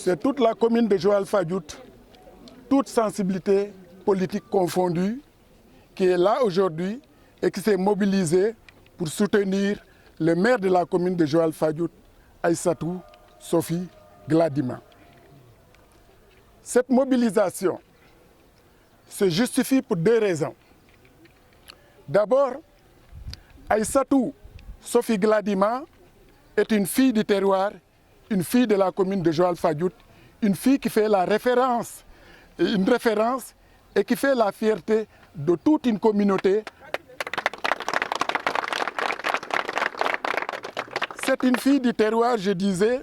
C'est toute la commune de Joal-Fadiouth, toute sensibilité politique confondue, qui est là aujourd'hui et qui s'est mobilisée pour soutenir le maire de la commune de Joal-Fadiouth, Aïssatou Sophie Gladima. Cette mobilisation se justifie pour deux raisons. D'abord, Aïssatou Sophie Gladima est une fille du terroir, une fille de la commune de Joal-Fadiouth, une fille qui fait la référence, une référence et qui fait la fierté de toute une communauté. C'est une fille du terroir, je disais,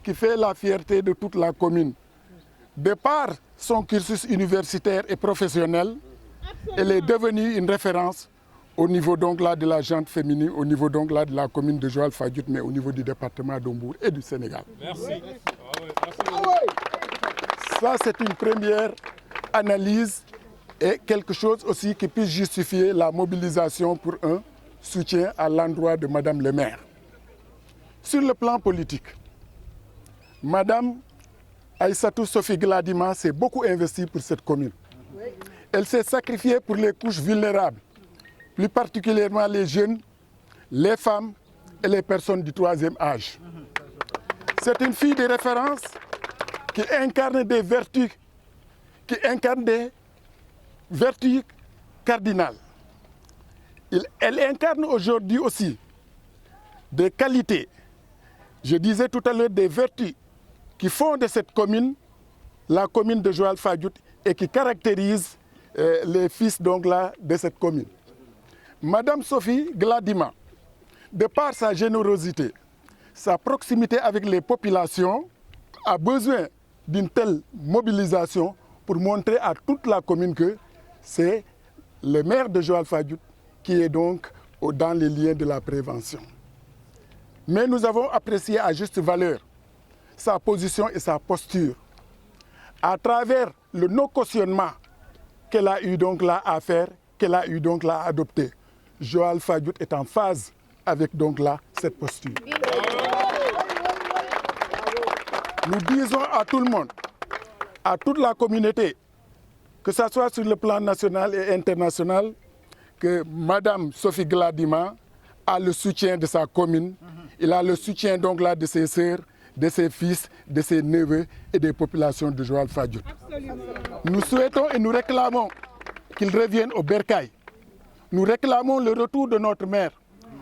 qui fait la fierté de toute la commune. De par son cursus universitaire et professionnel, elle est devenue une référence au niveau donc là de la gente féminine, au niveau donc là de la commune de Joal-Fadiouth, mais au niveau du département d'Ombour et du Sénégal. Merci. Ça, c'est une première analyse et quelque chose aussi qui puisse justifier la mobilisation pour un soutien à l'endroit de Madame le maire. Sur le plan politique, Madame Aïssatou Sophie Gladima s'est beaucoup investie pour cette commune. Elle s'est sacrifiée pour les couches vulnérables, plus particulièrement les jeunes, les femmes et les personnes du troisième âge. C'est une fille de référence qui incarne des vertus, cardinales. Elle incarne aujourd'hui aussi des qualités, je disais tout à l'heure des vertus qui font de cette commune la commune de Joal-Fadiouth et qui caractérisent les fils donc là de cette commune. Madame Sophie Gladima, de par sa générosité, sa proximité avec les populations, a besoin d'une telle mobilisation pour montrer à toute la commune que c'est le maire de Joal-Fadiouth qui est donc dans les liens de la prévention. Mais nous avons apprécié à juste valeur sa position et sa posture à travers le non-cautionnement qu'elle a eu donc là à faire, qu'elle a eu donc là à adopter. Joal-Fadiouth est en phase avec donc là cette posture. Nous disons à tout le monde, à toute la communauté, que ce soit sur le plan national et international, que Madame Sophie Gladima a le soutien de sa commune, il a le soutien donc là de ses sœurs, de ses fils, de ses neveux et des populations de Joal-Fadiouth. Nous souhaitons et nous réclamons qu'il revienne au bercail. Nous réclamons le retour de notre mère.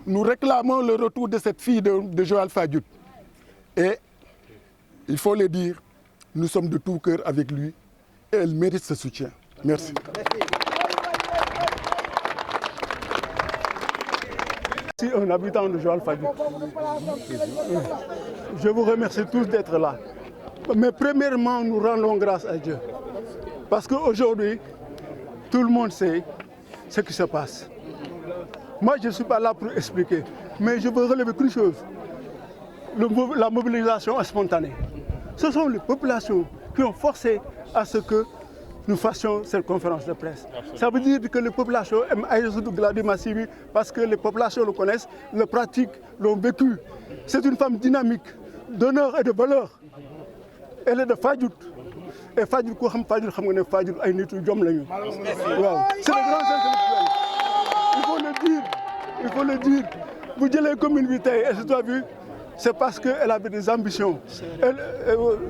Nous réclamons le retour de cette fille de Joal-Fadiouth. Et il faut le dire, nous sommes de tout cœur avec lui et elle mérite ce soutien. Merci. Je suis un habitant de Joal-Fadiouth. Je vous remercie tous d'être là. Mais premièrement, nous rendons grâce à Dieu. Parce qu'aujourd'hui, tout le monde sait ce qui se passe. Moi, je ne suis pas là pour expliquer, mais je veux relever qu'une chose. La mobilisation est spontanée. Ce sont les populations qui ont forcé à ce que nous fassions cette conférence de presse. Ça veut dire que les populations aiment Aïssatou Gladima Siby parce que les populations le connaissent, le pratiquent, l'ont vécu. C'est une femme dynamique, d'honneur et de valeur. Elle est de Fadiouth. Et Fadiouth, ko xam Fadiouth xam nga ne Fadiouth ay nitu jom lañu. Waaw, c'est le grand intellectuel. Il faut le dire. Vous dites les commune bi tay, est-ce que tu as vu? C'est parce qu'elle avait des ambitions.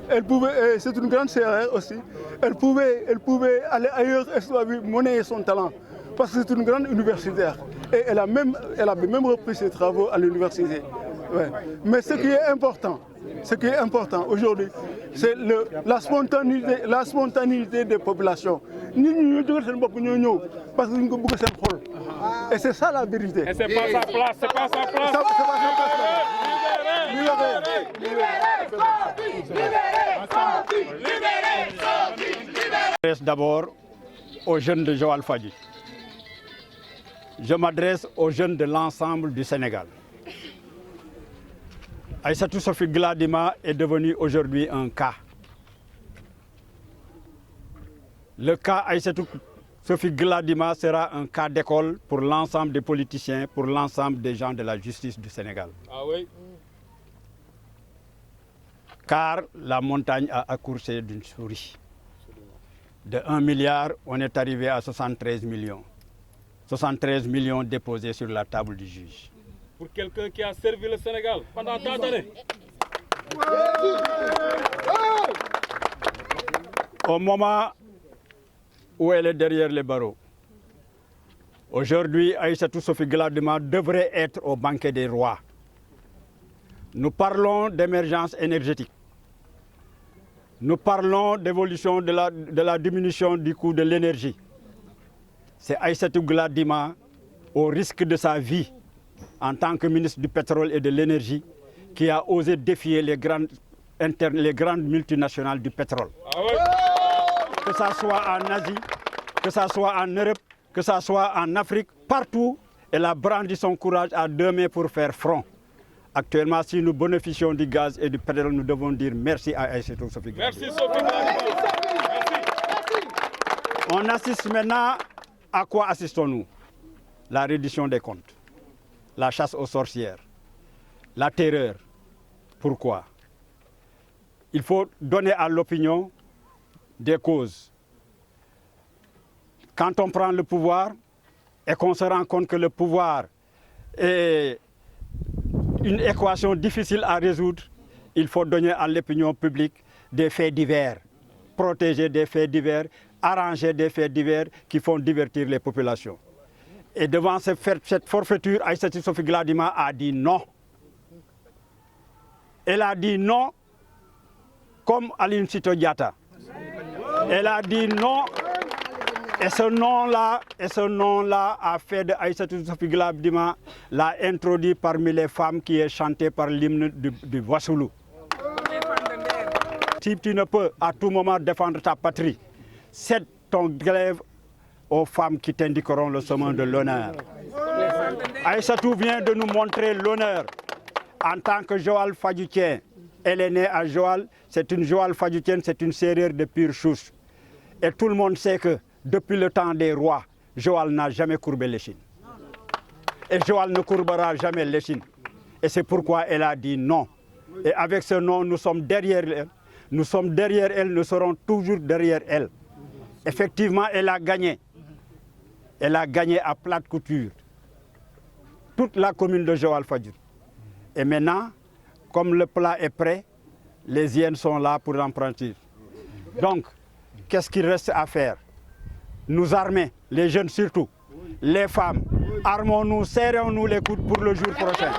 Elle pouvait, c'est une grande sœur aussi, elle pouvait aller ailleurs et monnayer son talent. Parce que c'est une grande universitaire. Et elle avait même repris ses travaux à l'université. Ouais. Mais ce qui est important aujourd'hui, c'est la spontanéité des populations. Parce que nous et c'est ça la vérité. Et c'est pas sa place, c'est pas sa place. Je m'adresse d'abord aux jeunes de Joal-Fadiouth. Je m'adresse aux jeunes de l'ensemble du Sénégal. Aïssatou Sophie Gladima est devenue aujourd'hui un cas. Le cas Aïssatou Sophie Gladima sera un cas d'école pour l'ensemble des politiciens, pour l'ensemble des gens de la justice du Sénégal. Ah oui. car la montagne a accouché d'une souris. De 1 milliard, on est arrivé à 73 millions. 73 millions déposés sur la table du juge. Pour quelqu'un qui a servi le Sénégal pendant tant d'années. Au moment où elle est derrière les barreaux, aujourd'hui, Aïssatou Sophie Gladima devrait être au banquet des rois. Nous parlons d'émergence énergétique. Nous parlons d'évolution de la diminution du coût de l'énergie. C'est Aïssatou Gladima, au risque de sa vie, en tant que ministre du pétrole et de l'énergie, qui a osé défier les grandes multinationales du pétrole. Ah ouais. Que ça soit en Asie, que ça soit en Europe, que ça soit en Afrique, partout, elle a brandi son courage à 2 mains pour faire front. Actuellement, si nous bénéficions du gaz et du pétrole, nous devons dire merci à Aïssatou Sophie Gladima. Merci Sophie Gladima. On assiste maintenant, à quoi assistons-nous? La reddition des comptes, la chasse aux sorcières, la terreur. Pourquoi? Il faut donner à l'opinion des causes. Quand on prend le pouvoir et qu'on se rend compte que le pouvoir est une équation difficile à résoudre, il faut donner à l'opinion publique des faits divers, protéger des faits divers, arranger des faits divers qui font divertir les populations. Et devant cette forfaiture, Aïssatou Sophie Gladima a dit non. Elle a dit non comme Aline Sitoé Diatta. Elle a dit non. Et ce nom-là a fait de Aïssatou Sophie Gladima, l'a introduit parmi les femmes qui est chanté par l'hymne du Wassoulou. Si tu ne peux à tout moment défendre ta patrie, cède ton glaive aux femmes qui t'indiqueront le chemin de l'honneur. Aïssatou vient de nous montrer l'honneur en tant que Joal Fadiouthien. Elle est née à Joal, c'est une Joal Fadiouthien, c'est une sérère de pure souche. Et tout le monde sait que depuis le temps des rois, Joal n'a jamais courbé l'échine. Et Joal ne courbera jamais l'échine. Et c'est pourquoi elle a dit non. Et avec ce non, nous sommes derrière elle. Nous sommes derrière elle, nous serons toujours derrière elle. Effectivement, elle a gagné. Elle a gagné à plate couture toute la commune de Joal Fadiouth. Et maintenant, comme le plat est prêt, les hyènes sont là pour l'emprunter. Donc, qu'est-ce qu'il reste à faire? Nous armer, les jeunes surtout, les femmes, armons-nous, serrons-nous les coudes pour le jour prochain.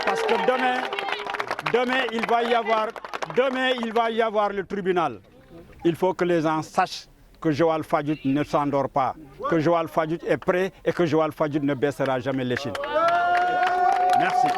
Parce que demain, il va y avoir le tribunal. Il faut que les gens sachent que Joal Fadiouth ne s'endort pas, que Joal Fadiouth est prêt et que Joal Fadiouth ne baissera jamais l'échine. Merci.